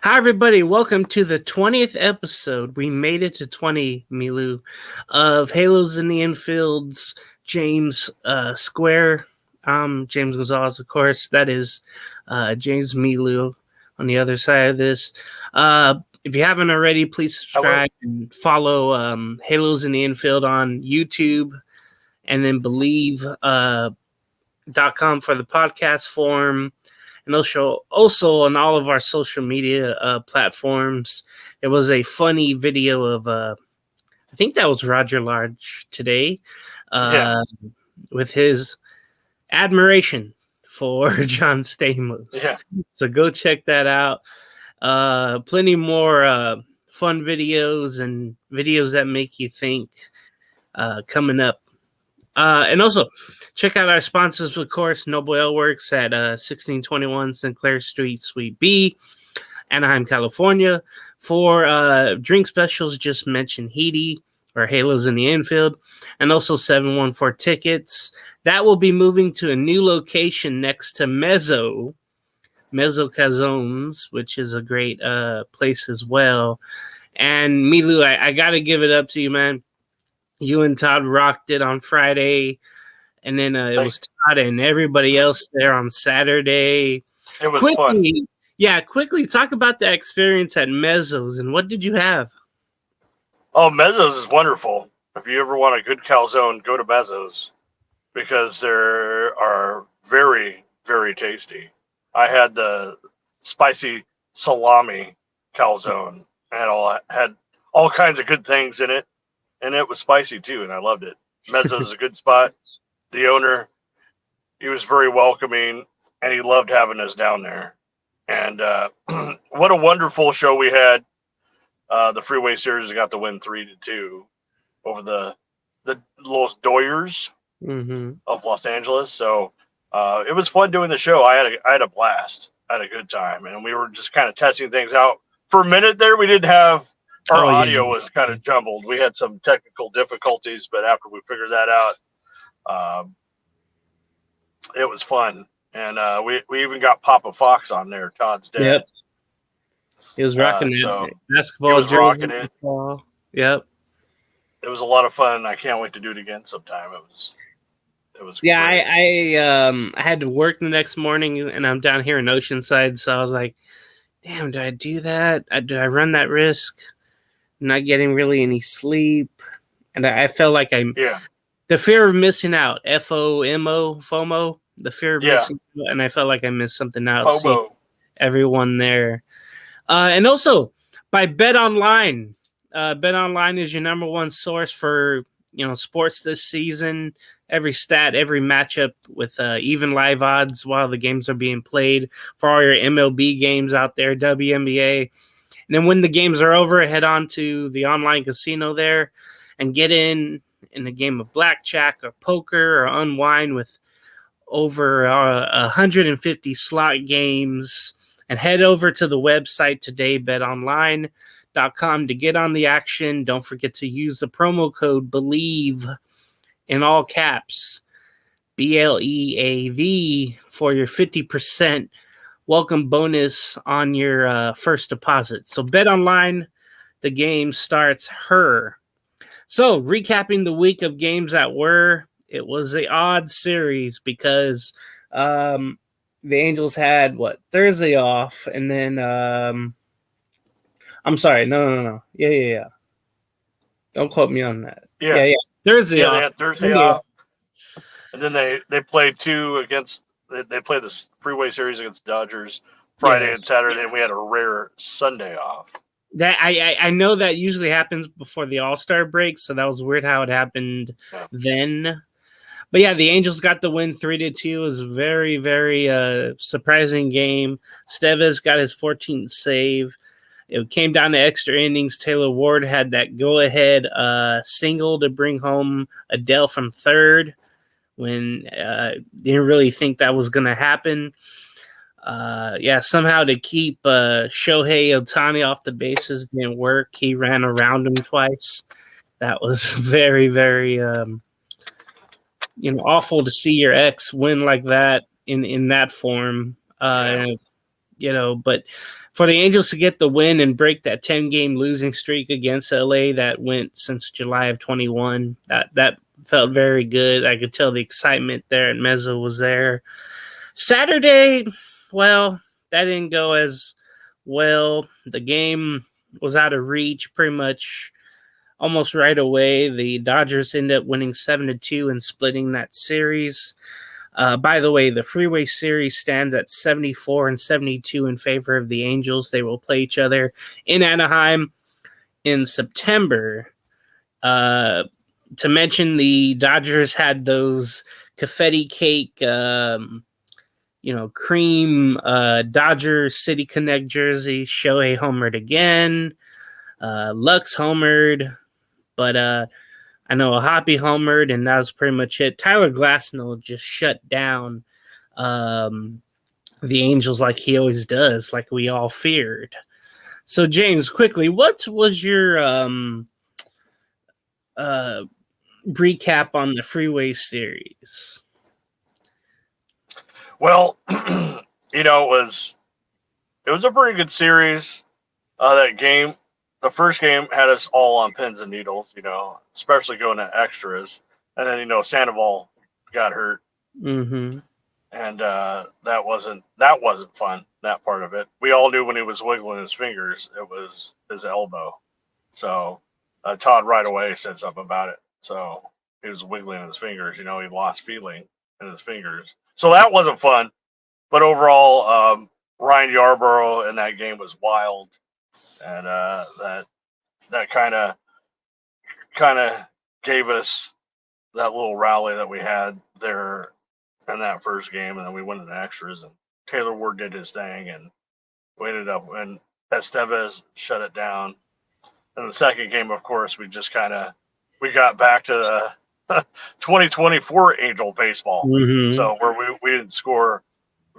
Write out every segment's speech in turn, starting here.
Hi, everybody. Welcome to the 20th episode. We made it to 20, Milu, of Halos in the Infield's James Square. James Gonzales, of course. That is James Milu on the other side of this. If you haven't already, please subscribe and follow Halos in the Infield on YouTube, and then Believe.com for the podcast form. And also on all of our social media platforms. It was a funny video of, I think that was Roger Large today, with his admiration for John Stamos. Yeah. So go check that out. Plenty more fun videos and videos that make you think coming up. And also, check out our sponsors, of course, Noble Ale Works at 1621 Sinclair Street, Suite B, Anaheim, California. For drink specials, just mention Heedy or Halos in the Infield, and also 714 Tickets. That will be moving to a new location next to Mezzo Cazones, which is a great place as well. And Milu, I got to give it up to you, man. You and Todd rocked it on Friday, and then it was Todd and everybody else there on Saturday. It was fun. Yeah, quickly talk about that experience at Mezzo's, and what did you have? Oh, Mezzo's is wonderful. If you ever want a good calzone, go to Mezzo's because they are very, very tasty. I had the spicy salami calzone, and had all kinds of good things in it. And it was spicy too, and I loved it. Mezzo's is a good spot. The owner, he was very welcoming, and he loved having us down there. And what a wonderful show we had. The Freeway Series got the win 3-2 over the Los Doyers of Los Angeles. So it was fun doing the show. I had a blast. I had a good time, and we were just kind of testing things out. For a minute there, we didn't have. Our audio was kind of jumbled. We had some technical difficulties, but after we figured that out, it was fun. And we even got Papa Fox on there, Todd's dad. Yep. He was rocking it. Basketball. He was rocking it. Yep. It was a lot of fun. I can't wait to do it again sometime. It was yeah, I had to work the next morning, and I'm down here in Oceanside, so I was like, damn, do I do that? Do I run that risk? Not getting really any sleep, and I felt like the fear of missing out, FOMO, the fear of missing out, and I felt like I missed something out. Seeing everyone there, and also by Bet Online. Bet Online is your number one source for sports this season. Every stat, every matchup with even live odds while the games are being played for all your MLB games out there, WNBA. And then when the games are over, head on to the online casino there and get in a game of blackjack or poker or unwind with over 150 slot games. And head over to the website today, betonline.com, to get on the action. Don't forget to use the promo code BELIEVE in all caps, BLEAV, for your 50% welcome bonus on your first deposit. So Bet Online, the game starts her. So recapping the week of games that were, it was an odd series because the Angels had Thursday off, and then I'm sorry, no. Yeah. Don't quote me on that. Yeah. Thursday off. They had Thursday off. And then they played they played the Freeway Series against Dodgers Friday and Saturday, and we had a rare Sunday off. That I know that usually happens before the All-Star break, so that was weird how it happened then. But yeah, the Angels got the win 3-2. It was a very, very surprising game. Steves got his 14th save. It came down to extra innings. Taylor Ward had that go-ahead single to bring home Adele from third when didn't really think that was going to happen. Somehow to keep Shohei Ohtani off the bases didn't work. He ran around him twice. That was very, very awful to see your ex win like that in that form. But for the Angels to get the win and break that 10-game losing streak against LA that went since July of 21, that felt very good. I could tell the excitement there, and Mezzo was there. Saturday, well, that didn't go as well. The game was out of reach pretty much almost right away. The Dodgers ended up winning 7-2 and splitting that series. By the way, the Freeway Series stands at 74-72 in favor of the Angels. They will play each other in Anaheim in September. To mention, the Dodgers had those confetti cake, cream Dodger City Connect jersey. Shohei homered again. Lux homered, but I know Ohapi homered, and that was pretty much it. Tyler Glasnow just shut down the Angels like he always does, like we all feared. So, James, quickly, what was your recap on the Freeway Series? Well, it was a pretty good series. That game, the first game had us all on pins and needles, especially going to extras. And then, Sandoval got hurt. Mm-hmm. And that wasn't fun, that part of it. We all knew when he was wiggling his fingers, it was his elbow. So Todd right away said something about it. So he was wiggling his fingers, he lost feeling in his fingers. So that wasn't fun. But overall, Ryan Yarbrough in that game was wild. And that kind of gave us that little rally that we had there in that first game, and then we went into extras, and Taylor Ward did his thing, and we ended up when Estevez shut it down. And the second game, of course, we got back to the 2024 Angel baseball. Mm-hmm. So where we didn't score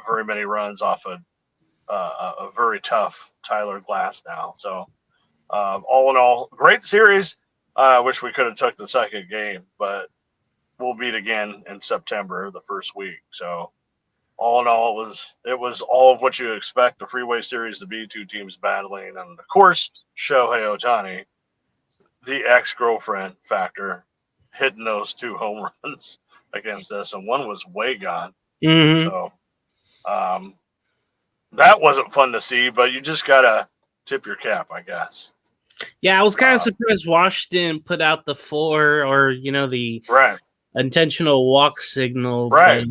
very many runs off a very tough Tyler Glasnow. So all in all, great series. I wish we could have took the second game, but we'll meet again in September, the first week. So all in all, it was all of what you expect the Freeway Series to be, two teams battling. And of course, Shohei Ohtani, the ex-girlfriend factor, hitting those 2 home runs against us, and one was way gone. Mm-hmm. So that wasn't fun to see, but you just got to tip your cap, I guess. Yeah, I was kind of surprised Washington put out the 4 or, the right. intentional walk signal. Right.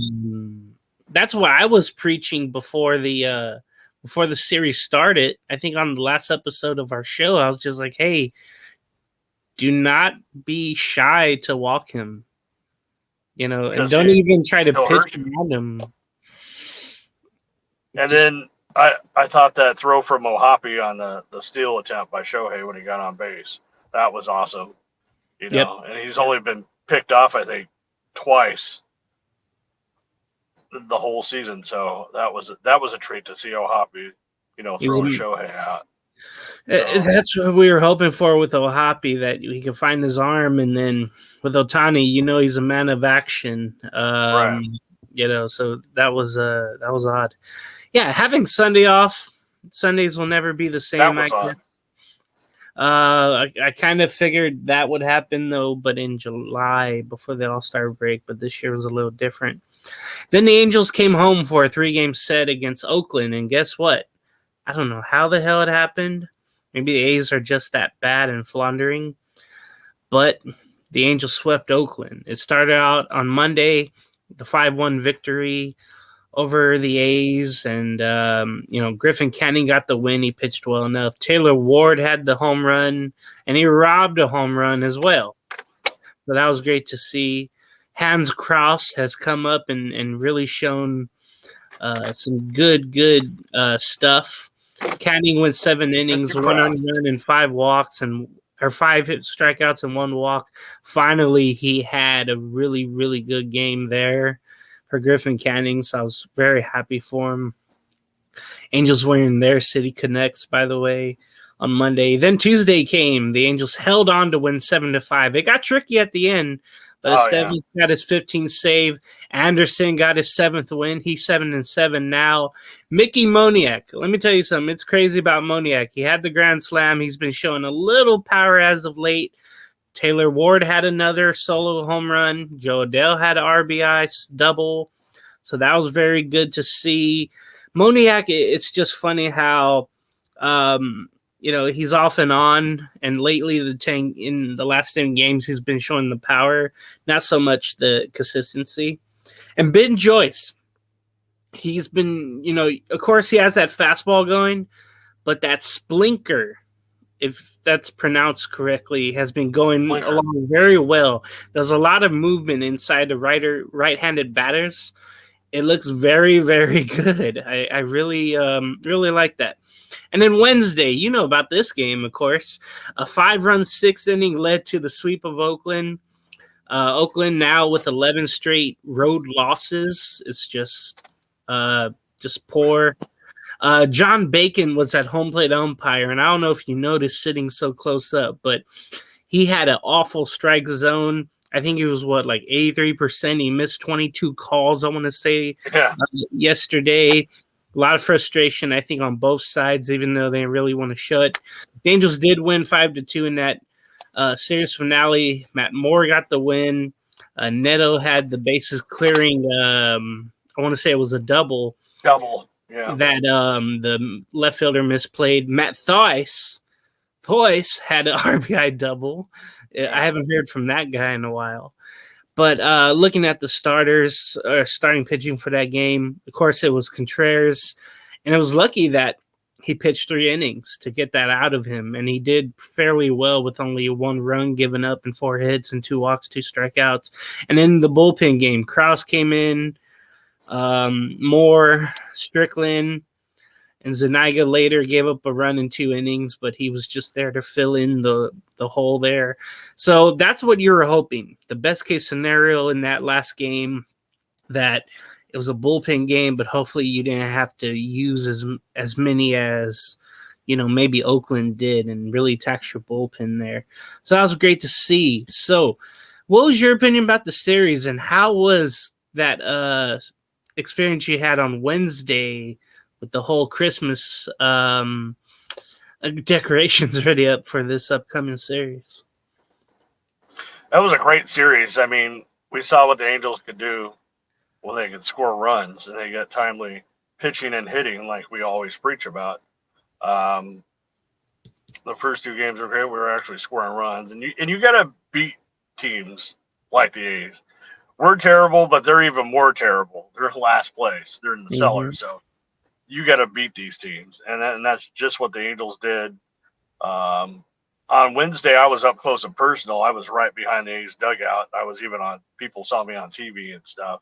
That's what I was preaching before the series started. I think on the last episode of our show, I was just like, hey, do not be shy to walk him. And don't even try to pitch around him. And then I thought that throw from Ohapi on the steal attempt by Shohei when he got on base, that was awesome. Yep. And he's only been picked off, I think, twice the whole season. So that was a treat to see Ohapi, throw Shohei out. So. That's what we were hoping for with Ohapi, that he could find his arm, and then with Ohtani, he's a man of action. Right. So that was odd. Yeah, having Sunday off. Sundays will never be the same. That was odd. I kind of figured that would happen though, but in July before the All-Star break. But this year was a little different. Then the Angels came home for a 3-game set against Oakland, and guess what? I don't know how the hell it happened. Maybe the A's are just that bad and floundering. But the Angels swept Oakland. It started out on Monday, the 5-1 victory over the A's, and Griffin Canning got the win. He pitched well enough. Taylor Ward had the home run, and he robbed a home run as well. So that was great to see. Hans Kraus has come up and really shown some good stuff. Canning went 7 innings, 1 earned run, and 5 walks, or 5 strikeouts and 1 walk. Finally, he had a really, really good game there for Griffin Canning, so I was very happy for him. Angels wearing their City Connects, by the way, on Monday. Then Tuesday came. The Angels held on to win 7-5. It got tricky at the end, But Esteves got his 15th save. Anderson got his 7th win. He's 7-7 now. Mickey Moniak. Let me tell you something. It's crazy about Moniak. He had the grand slam. He's been showing a little power as of late. Taylor Ward had another solo home run. Joe Adele had an RBI double. So that was very good to see. Moniak, it's just funny how he's off and on, and lately in the last 10 games he's been showing the power, not so much the consistency. And Ben Joyce, he's been, of course he has that fastball going, but that splinker, if that's pronounced correctly, has been going along very well. There's a lot of movement inside the right-handed batters. It looks very, very good. I really, really like that. And then Wednesday, you know about this game, of course. A 5-run 6th inning led to the sweep of Oakland. Oakland now with 11 straight road losses. It's just poor. John Bacon was at home plate umpire, and I don't know if you noticed sitting so close up, but he had an awful strike zone. I think it was, 83%. He missed 22 calls, I want to say, yesterday. A lot of frustration, I think, on both sides, even though they really want to show it. The Angels did win 5-2 in that series finale. Matt Moore got the win. Neto had the bases clearing. I want to say it was a double. Yeah. That the left fielder misplayed. Matt Thaiss had an RBI double. I haven't heard from that guy in a while. But looking at the starting pitching for that game, of course, it was Contreras. And it was lucky that he pitched 3 innings to get that out of him. And he did fairly well with only 1 run given up and 4 hits and 2 walks, 2 strikeouts. And in the bullpen game, Krause came in, Moore, Strickland, and Zuniga later gave up a run in 2 innings, but he was just there to fill in the hole there. So that's what you were hoping. The best case scenario in that last game, that it was a bullpen game, but hopefully you didn't have to use as many as, maybe Oakland did, and really tax your bullpen there. So that was great to see. So what was your opinion about the series, and how was that experience you had on Wednesday with the whole Christmas decorations ready up for this upcoming series? That was a great series. I mean, we saw what the Angels could do when they could score runs, and they got timely pitching and hitting like we always preach about. The first 2 games were great. We were actually scoring runs, and you got to beat teams like the A's. We're terrible, but they're even more terrible. They're in last place. They're in the cellar, so you got to beat these teams, and that's just what the Angels did. On Wednesday, I was up close and personal. I was right behind the A's dugout. I was even on. People saw me on TV and stuff.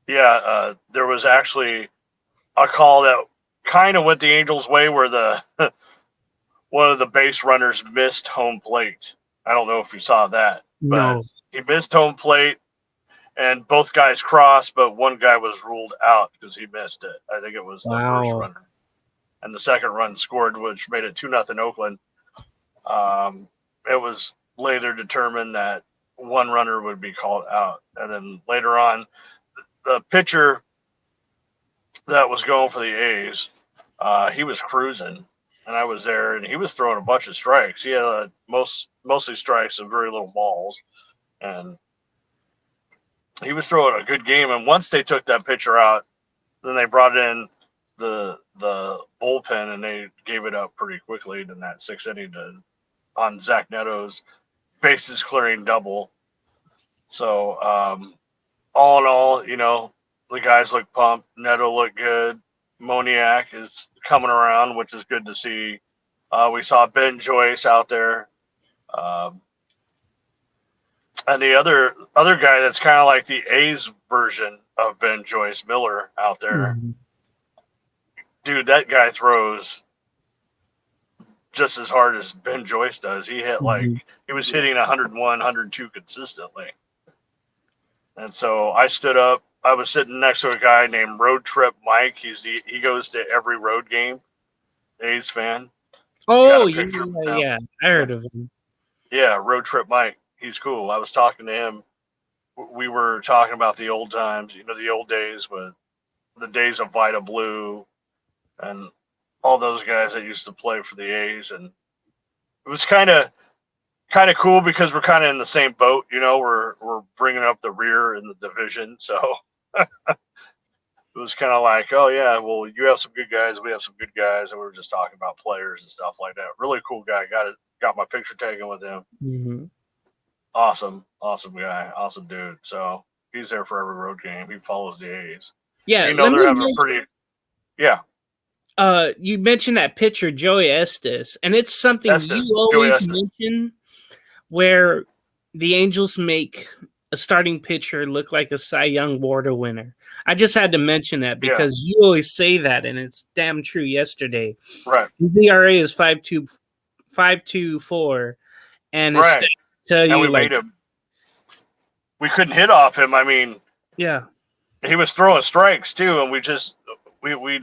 There was actually a call that kind of went the Angels' way, where the one of the base runners missed home plate. I don't know if you saw that, but he missed home plate. And both guys crossed, but one guy was ruled out because he missed it. I think it was the first runner. And the second run scored, which made it 2-0 Oakland. It was later determined that one runner would be called out. And then later on, the pitcher that was going for the A's, he was cruising. And I was there, and he was throwing a bunch of strikes. He had mostly strikes and very little balls. And he was throwing a good game, and once they took that pitcher out, then they brought in the bullpen, and they gave it up pretty quickly in that 6th inning on Zach Neto's bases clearing double. So all in all, the guys look pumped. Neto looked good. Moniak is coming around, which is good to see. We saw Ben Joyce out there. And the other guy that's kind of like the A's version of Ben Joyce, Miller, out there. Mm-hmm. Dude, that guy throws just as hard as Ben Joyce does. He hit he was hitting 101, 102 consistently. And so I stood up. I was sitting next to a guy named Road Trip Mike. He goes to every road game. A's fan. Oh, yeah. I heard of him. Yeah, Road Trip Mike. He's cool. I was talking to him. We were talking about the old times, the old days with the days of Vita Blue and all those guys that used to play for the A's, and it was kind of cool because we're kind of in the same boat. We're bringing up the rear in the division, so it was kind of like, oh yeah, well you have some good guys, we have some good guys, and we were just talking about players and stuff like that. Really cool guy. Got my picture taken with him. Mm-hmm. Awesome guy, awesome dude. So he's there for every road game. He follows the A's. Yeah, They're having a pretty yeah. You mentioned that pitcher Joey Estes, and it's something Estes, you Joey always Estes. mention, where the Angels make a starting pitcher look like a Cy Young Award winner. I just had to mention that because you always say that, and it's damn true. Yesterday, Right? His ERA is 5.24, and Right. Tell and you we like made him. We couldn't hit off him. I mean, yeah, he was throwing strikes too, and we'd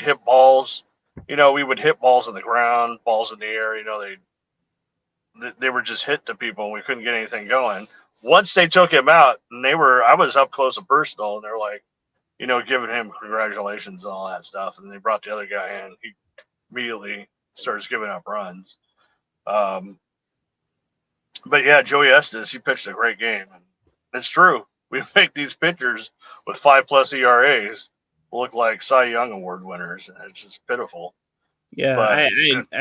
hit balls. We would hit balls on the ground, balls in the air. They were just hit to people, and we couldn't get anything going. Once they took him out, and I was up close and personal, and they're like, giving him congratulations and all that stuff. And they brought the other guy in. He immediately starts giving up runs. But yeah, Joey Estes, he pitched a great game, and it's true. We make these pitchers with 5+ ERAs look like Cy Young Award winners, and it's just pitiful. Yeah, but I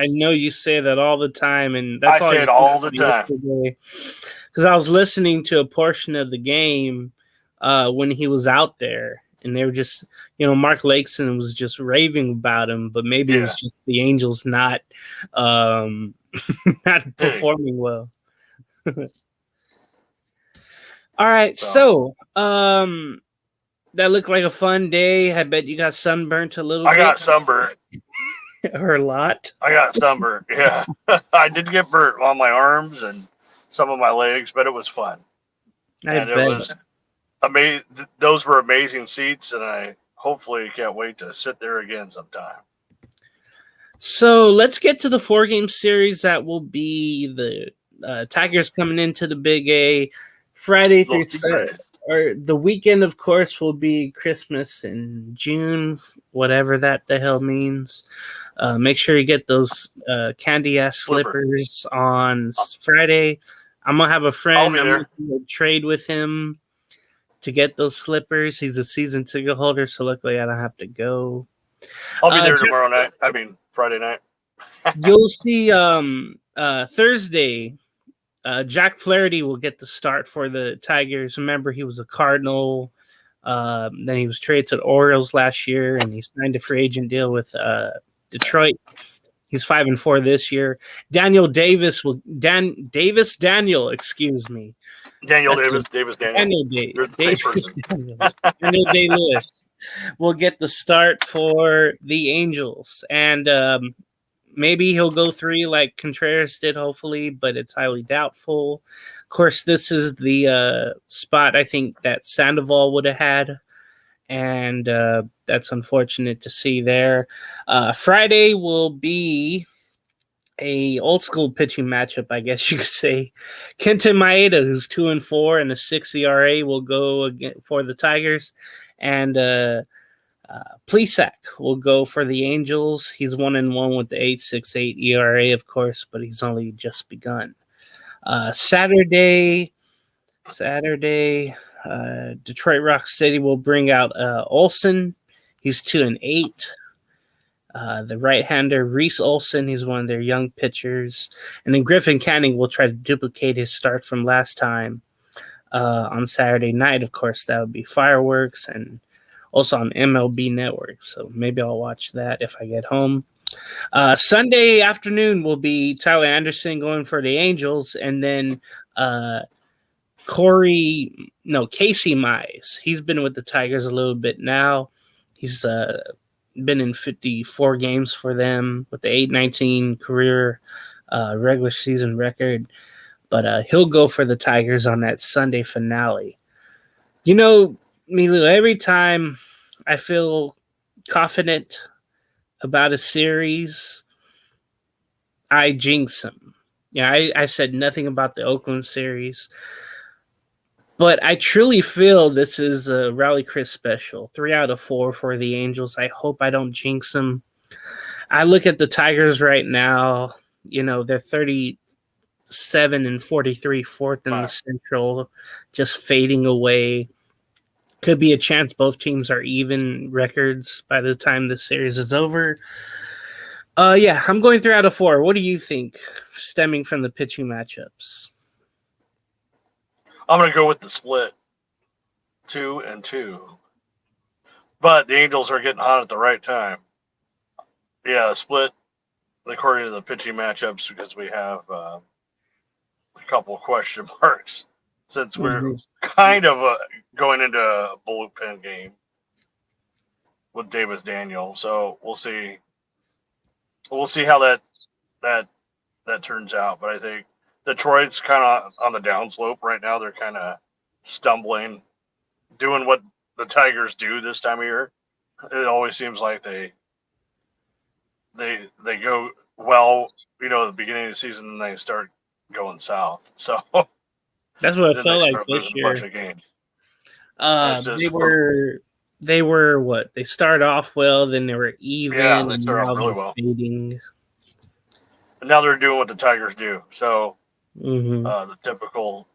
know you say that all the time, and that's I say it all the time. Because I was listening to a portion of the game when he was out there, and they were just, Mark Lakeson was just raving about him, but maybe it was just the Angels not not performing well. All right, so that looked like a fun day. I bet you got sunburnt a little bit. I got sunburnt. Or a lot. I got sunburnt, yeah. I did get burnt on my arms and some of my legs, but it was fun. It was amazing. Those were amazing seats, and I hopefully can't wait to sit there again sometime. So let's get to the 4-game series that will be the Tigers coming into the Big A Friday through Saturday. Or the weekend, of course, will be Christmas in June, whatever that the hell means. Make sure you get those candy-ass slippers on Friday. I'm going to have a friend. I'm going to trade with him to get those slippers. He's a season ticket holder, so luckily I don't have to go. I'll be there tomorrow night. Friday night. You'll see Thursday. Jack Flaherty will get the start for the Tigers. Remember, he was a Cardinal. Then he was traded to the Orioles last year, and he signed a free agent deal with Detroit. He's 5-4 this year. Daniel Davis, Daniel Davis. Daniel Davis. Daniel Day-Lewis will get the start for the Angels, and maybe he'll go 3 like Contreras did, hopefully, but it's highly doubtful. Of course, this is the spot I think that Sandoval would have had, and that's unfortunate to see there. Friday will be a old school pitching matchup, I guess you could say. Kenta Maeda, who's 2-4 and a 6 ERA, will go again for the Tigers, and Plesac will go for the Angels. He's 1-1 with the 8.68 ERA, of course, but he's only just begun. Saturday, Detroit Rock City will bring out Olsen. He's 2-8. The right-hander Reese Olson, he's one of their young pitchers, and then Griffin Canning will try to duplicate his start from last time on Saturday night. Of course, that would be fireworks, and also on MLB Network, so maybe I'll watch that if I get home. Sunday afternoon will be Tyler Anderson going for the Angels, and then Casey Mize. He's been with the Tigers a little bit now. He's been in 54 games for them with the 819 career regular season record, but he'll go for the Tigers on that Sunday finale. Milu, every time I feel confident about a series, I jinx them. Yeah, I said nothing about the Oakland series. But I truly feel this is a Rally Chris special. 3 out of 4 for the Angels. I hope I don't jinx them. I look at the Tigers right now. You know, they're 37-43, fourth in the Central, just fading away. Could be a chance both teams are even records by the time the series is over. Yeah, I'm going 3 out of 4. What do you think, stemming from the pitching matchups? I'm going to go with the split 2-2. But the Angels are getting hot at the right time. Yeah, split according to the pitching matchups because we have a couple of question marks since we're kind of going into a bullpen game with Davis Daniel. So we'll see. We'll see how that turns out. But I think Detroit's kind of on the downslope right now. They're kind of stumbling, doing what the Tigers do this time of year. It always seems like they go well, you know, at the beginning of the season, and they start going south. So that's what it then felt they like start this losing year. a bunch of games. They were what? They started off well, then they were even, yeah, they and start now off really they're well. fading. And now they're doing what the Tigers do. So Mm-hmm. the typical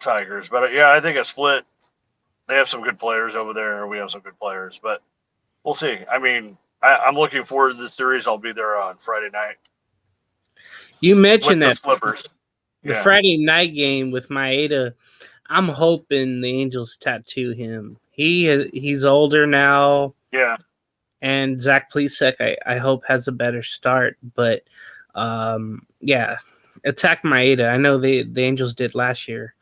Tigers. But yeah, I think a split. They have some good players over there. We have some good players, but we'll see. I mean, I'm looking forward to this series. I'll be there on Friday night. You mentioned with that the Slippers. the Yeah. Friday night game with Maeda. I'm hoping the Angels tattoo him. He's older now. Yeah. And Zach Plesac, I hope, has a better start. But, yeah, attack Maeda. I know the Angels did last year.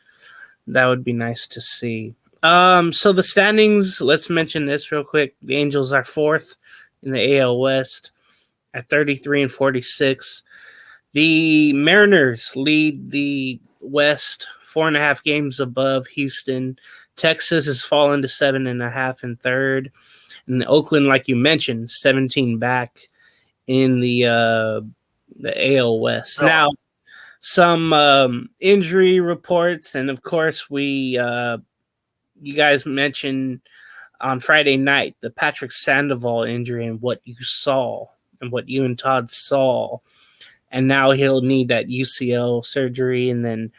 That would be nice to see. So the standings, let's mention this real quick. The Angels are 4th in the AL West at 33-46. The Mariners lead the West 4.5 games above Houston. Texas has fallen to 7.5 in third. And Oakland, like you mentioned, 17 back in the AL West. Now, some injury reports, and of course, you guys mentioned on Friday night the Patrick Sandoval injury and what you saw and what you and Todd saw. And now he'll need that UCL surgery, and then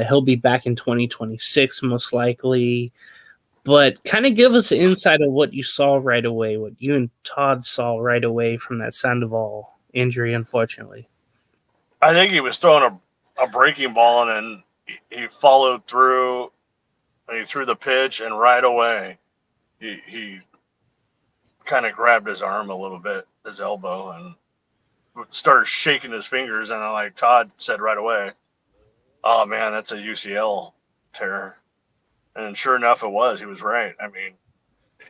he'll be back in 2026 most likely. But kind of give us an insight of what you saw right away, what you and Todd saw right away from that Sandoval injury, unfortunately. I think he was throwing a breaking ball, and then he followed through, and he threw the pitch, and right away he kind of grabbed his arm a little bit, his elbow, and started shaking his fingers. And like Todd said right away, oh man, that's a UCL tear. And sure enough, it was. He was right. I mean,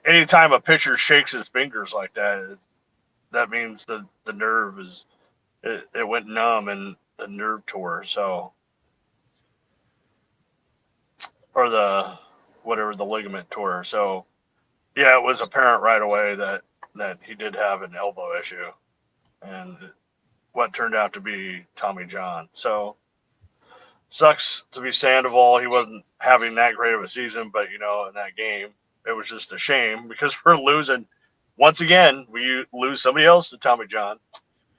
anytime a pitcher shakes his fingers like that, that means the nerve it went numb and the nerve tore. So, or the ligament tore. So, yeah, it was apparent right away that he did have an elbow issue, and what turned out to be Tommy John. So, sucks to be Sandoval. He wasn't having that great of a season, but in that game, it was just a shame because we're losing. Once again, we lose somebody else to Tommy John.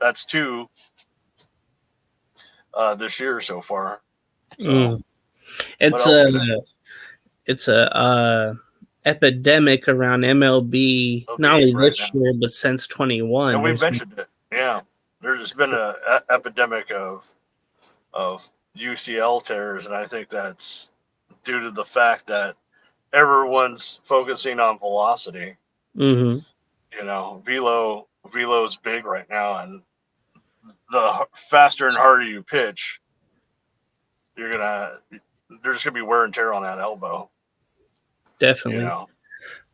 That's 2 this year so far. So, it's a epidemic around MLB, not only this year but since 21. And we mentioned it. Yeah, there's just been an epidemic of UCL tears, and I think that's due to the fact that everyone's focusing on velocity. Mm-hmm. Velo's big right now, and the faster and harder you pitch, there's gonna be wear and tear on that elbow. Definitely.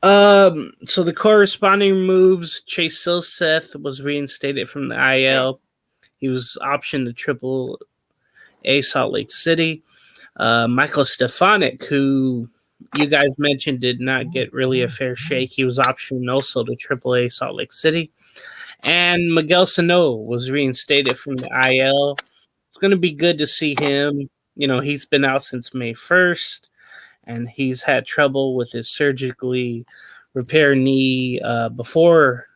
So the corresponding moves, Chase Silseth was reinstated from the IL. Yeah. He was optioned to Triple A Salt Lake City. Michael Stefanik, who you guys mentioned did not get really a fair shake, he was optioned also to Triple A Salt Lake City. And Miguel Sano was reinstated from the IL. it's going to be good to see him. He's been out since May 1st, and he's had trouble with his surgically repaired knee before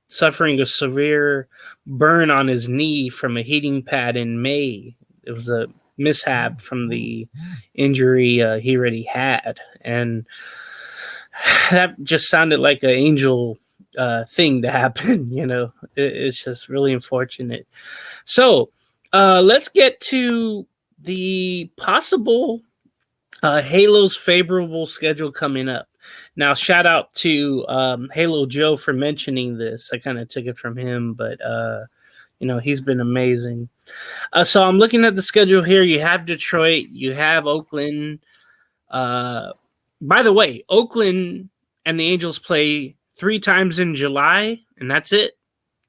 suffering a severe burn on his knee from a heating pad in May. It was a mishap from the injury he already had, and that just sounded like an angel thing to happen. It's just really unfortunate. So let's get to the possible Halo's favorable schedule coming up. Now, shout out to Halo Joe for mentioning this. I kind of took it from him, but he's been amazing. So I'm looking at the schedule here. You have Detroit, you have Oakland. By the way, Oakland and the Angels play 3 times in July, and that's it.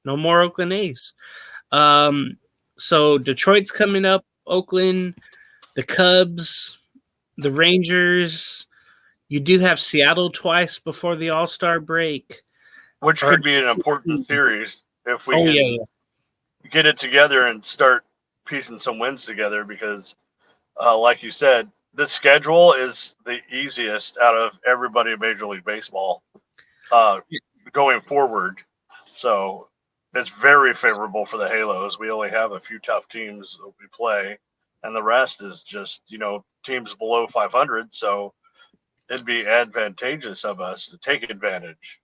No more Oakland A's. So Detroit's coming up, Oakland, the Cubs, the Rangers. You do have Seattle twice before the All-Star break. Which could be an important series if we can get it together and start piecing some wins together because, like you said, the schedule is the easiest out of everybody in Major League Baseball going forward. So it's very favorable for the Halos. We only have a few tough teams that we play, and the rest is just, teams below 500. So it'd be advantageous of us to take advantage.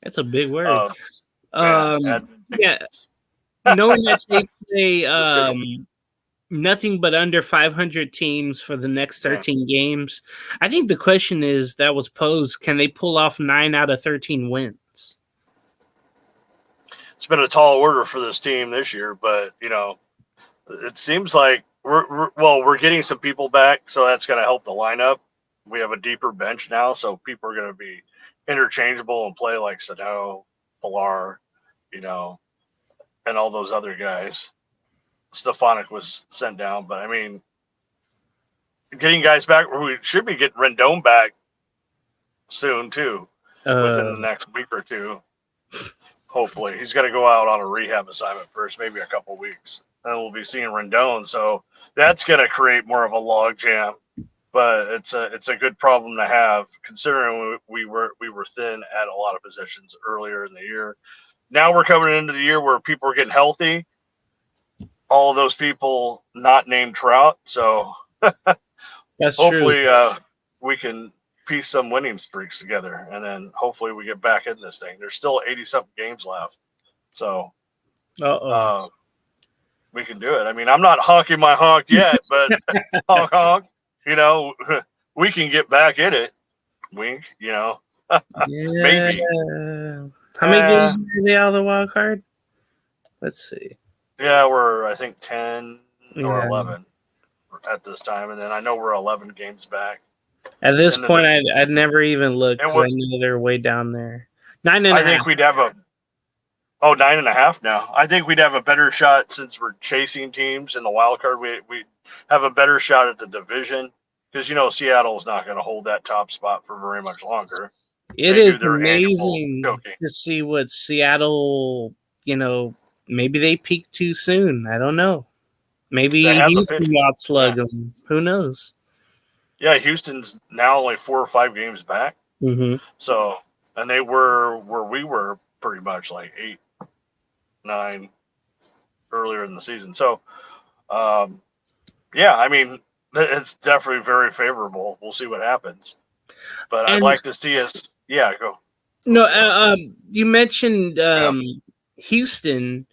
That's a big word. Yeah. Knowing that they play nothing but under 500 teams for the next 13 games, I think the question is that was posed: can they pull off 9 out of 13 wins? It's been a tall order for this team this year, but it seems like we're getting some people back, so that's going to help the lineup. We have a deeper bench now, so people are going to be interchangeable and play like Sano, Pilar, and all those other guys. Stefanik was sent down, but I mean, getting guys back, we should be getting Rendon back soon too, within the next week or two. Hopefully, he's got to go out on a rehab assignment first, maybe a couple weeks, and we'll be seeing Rendon. So that's going to create more of a log jam. But it's a good problem to have, considering we were thin at a lot of positions earlier in the year. Now we're coming into the year where people are getting healthy. All of those people not named Trout, so that's hopefully true. We can piece some winning streaks together, and then hopefully we get back in this thing. There's still 80-something games left, so we can do it. I mean, I'm not honking my honk yet, but honk honk. We can get back in it. Wink, maybe. How many games are they out of the wild card? Let's see. Yeah, we're, I think, 10 or 11 at this time. And then I know we're 11 games back. At this point, I'd never even look because I know they're way down there. 9.5. I think we'd have 9.5 now. I think we'd have a better shot since we're chasing teams in the wild card. We have a better shot at the division. Because, Seattle's not going to hold that top spot for very much longer. It is amazing to see what Seattle, maybe they peaked too soon. I don't know. Maybe Houston outslug them. Who knows? Yeah, Houston's now only 4 or 5 games back. Mm-hmm. So, and they were where we were pretty much like 8, 9 earlier in the season. So, yeah, I mean, it's definitely very favorable. We'll see what happens. But I'd like to see us. Yeah, go. No, you mentioned Houston.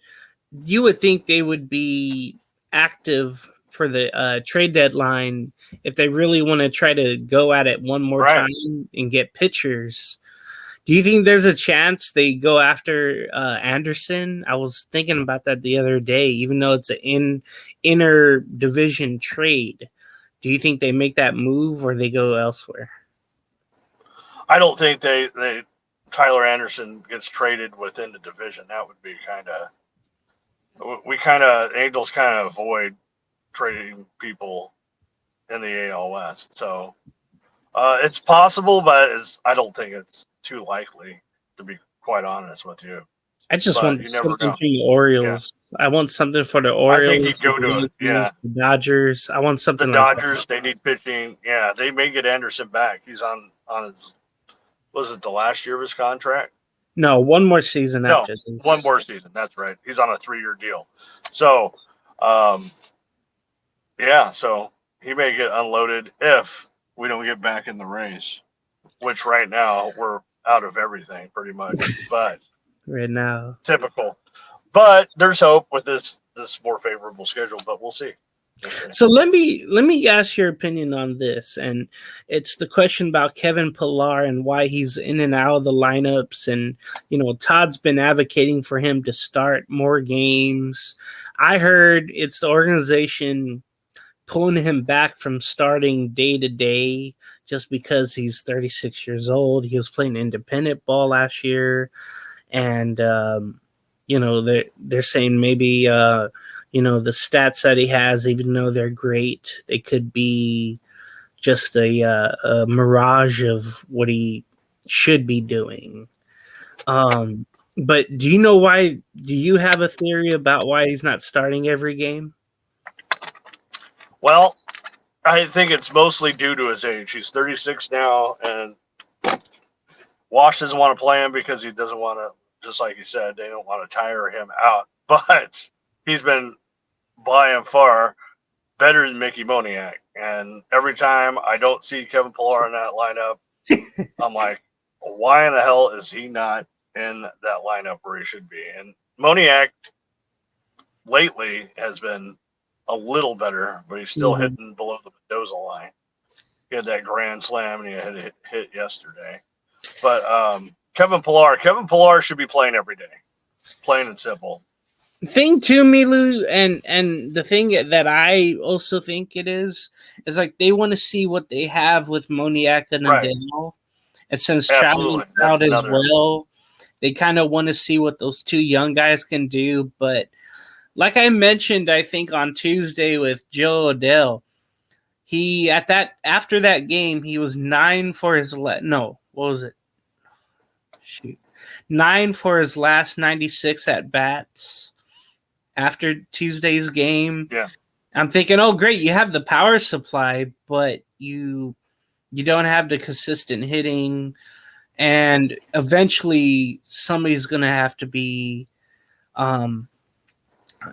You would think they would be active for the trade deadline if they really want to try to go at it one more time and get pitchers. Do you think there's a chance they go after Anderson? I was thinking about that the other day, even though it's an inner division trade. Do you think they make that move or they go elsewhere? I don't think they Tyler Anderson gets traded within the division. That would be Angels kind of avoid trading people in the AL West. So it's possible, but I don't think it's too likely, to be quite honest with you. I just but want you never something know. from the Yeah, Orioles. I want something for the I think Orioles, he'd the go to it. Yeah, Yankees, the Dodgers. I want the something like that. Dodgers, they need pitching. Yeah, they may get Anderson back. He's on his, was it the last year of his contract? No, one more season No, after one this. more season. That's right. He's on a 3-year deal. So, um, yeah, so he may get unloaded if we don't get back in the race, which right now we're out of everything pretty much. But Right now. typical. But there's hope with this more favorable schedule. But we'll see. We'll see. So let me ask your opinion on this, and it's the question about Kevin Pillar and why he's in and out of the lineups, and Todd's been advocating for him to start more games. I heard it's the organization pulling him back from starting day to day just because he's 36 years old. He was playing independent ball last year, and they're saying maybe the stats that he has, even though they're great, they could be just a mirage of what he should be doing. But do you know why? Do you have a theory about why he's not starting every game? Well, I think it's mostly due to his age. He's 36 now, and Wash doesn't want to play him because he doesn't want to. Just like you said, they don't want to tire him out. But he's been by and far better than Mickey Moniak. And every time I don't see Kevin Pillar in that lineup, I'm like, why in the hell is he not in that lineup where he should be? And Moniak lately has been a little better, but he's still Mhm. hitting below the Mendoza line. He had that grand slam and he had hit yesterday. But Kevin Pillar should be playing every day, plain and simple. Thing too, Milu, and the thing that I also think it is like they want to see what they have with Moniak and Right. Adele, and since Absolutely. Trout's That's out as another. well, they kind of want to see what those two young guys can do. But like I mentioned, I think on Tuesday with Joe Odell, he after that game he was 9 for his last 96 at bats after Tuesday's game. Yeah. I'm thinking, oh great, you have the power supply, but you don't have the consistent hitting, and eventually somebody's gonna have to be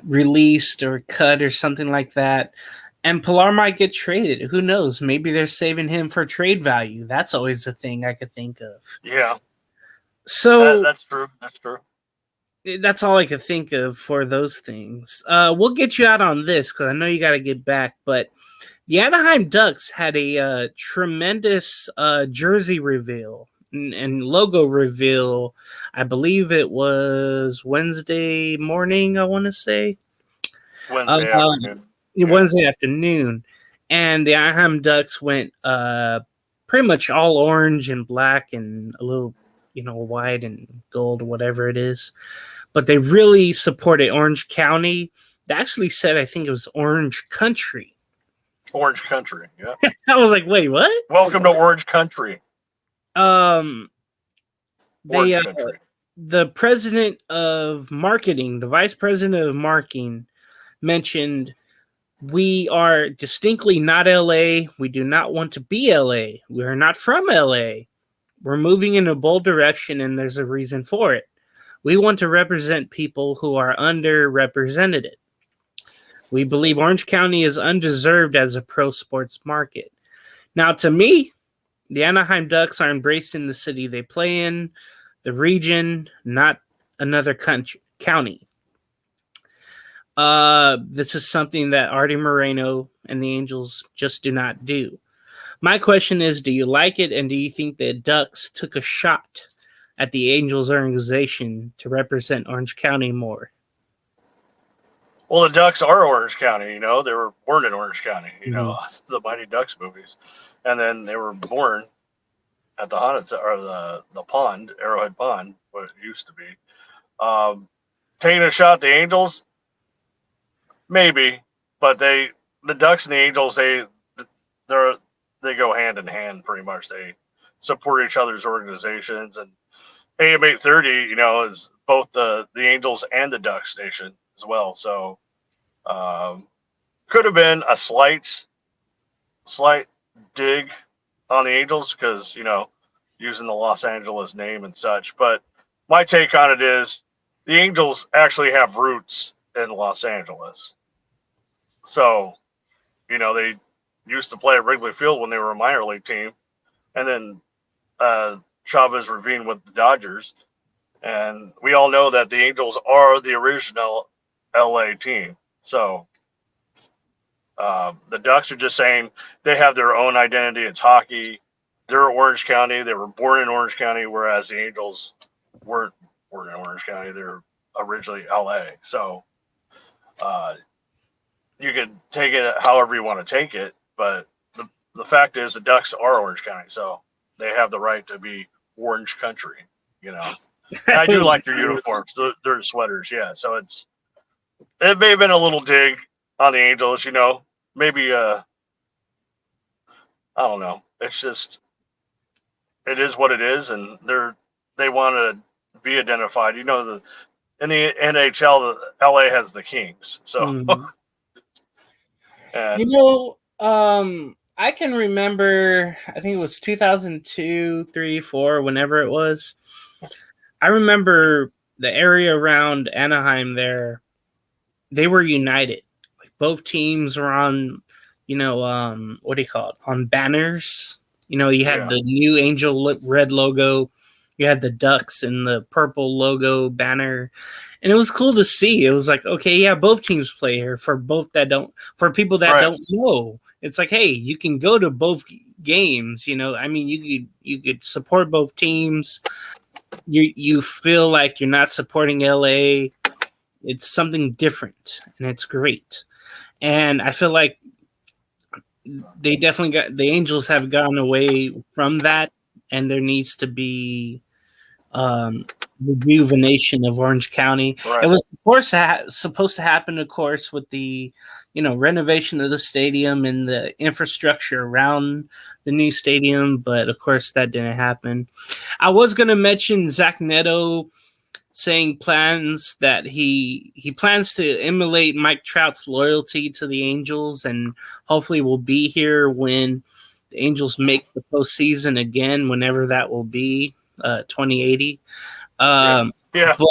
released or cut or something like that. And Pilar might get traded. Who knows? Maybe they're saving him for trade value. That's always a thing I could think of. Yeah. So That's true. That's true. that's all I could think of for those things. We'll get you out on this because I know you got to get back. But the Anaheim Ducks had a tremendous jersey reveal and logo reveal. I believe it was Wednesday morning, I want to say. Wednesday afternoon. Yeah. Wednesday afternoon. And the Anaheim Ducks went pretty much all orange and black and a little, white and gold, whatever it is. But they really supported Orange County. They actually said, I think it was Orange Country. Orange Country. Yeah. I was like, wait, what? Welcome to Orange Country. Orange Country. The president of marketing, the vice president of marketing, mentioned, we are distinctly not LA. We do not want to be LA. We are not from LA. We're moving in a bold direction, and there's a reason for it. We want to represent people who are underrepresented. We believe Orange County is undeserved as a pro sports market. Now, to me, the Anaheim Ducks are embracing the city they play in, the region, not another county. This is something that Artie Moreno and the Angels just do not do. My question is, do you like it, and do you think the Ducks took a shot at the Angels organization to represent Orange County more? Well, the Ducks are Orange County. They were born in Orange County. The Mighty Ducks movies, and then they were born at the haunted or the pond, Arrowhead Pond, what it used to be. Taking a shot at the Angels, maybe, but the Ducks and the Angels, they go hand in hand pretty much. They support each other's organizations, and AM 830, is both the Angels and the Ducks station as well. So could have been a slight dig on the Angels because, using the Los Angeles name and such. But my take on it is the Angels actually have roots in Los Angeles. So, they used to play at Wrigley Field when they were a minor league team. And then Chavez Ravine with the Dodgers. And we all know that the Angels are the original LA team. So the Ducks are just saying they have their own identity. It's hockey. They're Orange County. They were born in Orange County, whereas the Angels weren't born in Orange County. They're originally LA. So you could take it however you want to take it, but the fact is the Ducks are Orange County, so they have the right to be Orange Country, And I do like their uniforms, their sweaters, yeah. So it may have been a little dig on the Angels, maybe I don't know. It's just it is what it is, and they want to be identified. In the NHL, LA has the Kings, so. And, I can remember, I think it was 2002, 3, 4, whenever it was. I remember the area around Anaheim there, they were united. Like both teams were on, what do you call it? On banners. You had the new Angel red logo. You had the Ducks and the purple logo banner. And it was cool to see. It was like, okay, yeah, both teams play here. For people that don't know, it's like, hey, you can go to both games. I mean, you could support both teams. You feel like you're not supporting LA. It's something different, and it's great. And I feel like they definitely the Angels have gone away from that, and there needs to be rejuvenation of Orange County. Right. It was, of course, supposed to happen, of course, with the renovation of the stadium and the infrastructure around the new stadium, but of course that didn't happen. I was going to mention Zach Neto saying plans that he plans to emulate Mike Trout's loyalty to the Angels, and hopefully will be here when the Angels make the postseason again, whenever that will be, 2080. Yeah. But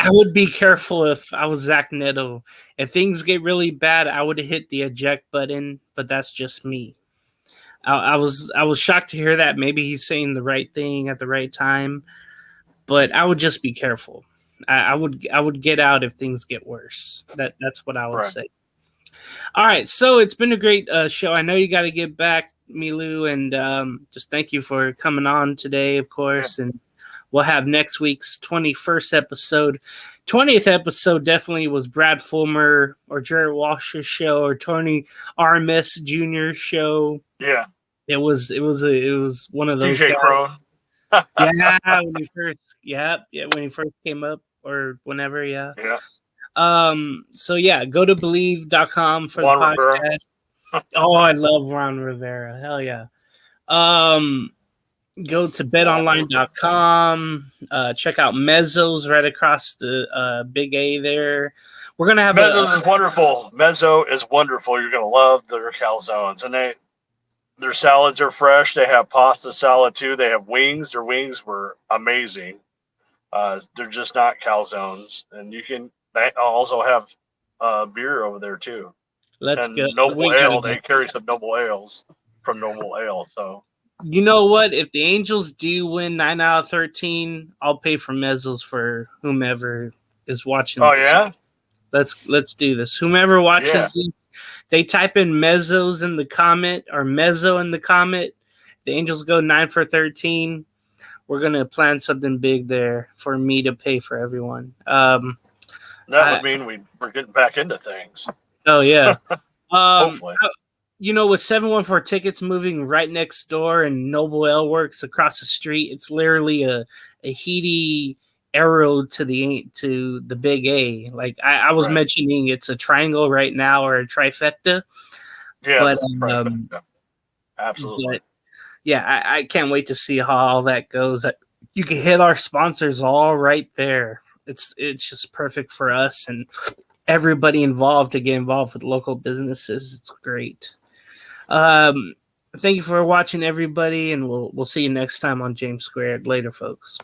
I would be careful if I was Zach Neto. If things get really bad, I would have hit the eject button, but that's just me. I was shocked to hear that. Maybe he's saying the right thing at the right time, but I would just be careful. I would get out if things get worse. That's what I would say. All right, so it's been a great show. I know you got to get back, Melau, and just thank you for coming on today, of course. Yeah. And we'll have next week's 21st episode. 20th episode definitely was Brad Fulmer or Jared Walsh's show or Tony RMS Jr.'s show. Yeah, it was one of those. DJ Crone. When he first came up or whenever, Yeah. So yeah, go to Believe.com for Juan the podcast. Oh, I love Ron Rivera. Hell yeah. Go to betonline.com. Check out Mezzo's right across the Big A there. We're gonna have Mezzo's is wonderful. Mezzo is wonderful. You're gonna love their calzones, and their salads are fresh. They have pasta salad too. They have wings. Their wings were amazing. They're just not calzones, and they also have beer over there too. Let's go. Noble Ale. They carry some Noble Ales from Noble Ale. So you know what? If the Angels do win 9 out of 13, I'll pay for Mezzos for whomever is watching. Oh yeah. Let's do this. Whomever watches these, they type in Mezzos in the comment or Mezzo in the comment. The Angels go 9 for 13. We're gonna plan something big there for me to pay for everyone. That would mean we're getting back into things. Oh yeah. Hopefully. With 714 Tickets moving right next door and Noble Ale Works across the street, it's literally a heady arrow to the Big A. Like I was mentioning, it's a triangle right now or a trifecta. Yeah, but trifecta. Absolutely. But, yeah, I can't wait to see how all that goes. You can hit our sponsors all right there. it's just perfect for us and everybody involved to get involved with local businesses. It's great. Thank you for watching, everybody, and we'll see you next time on James Squared. Later, folks.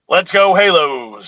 Let's go Halos.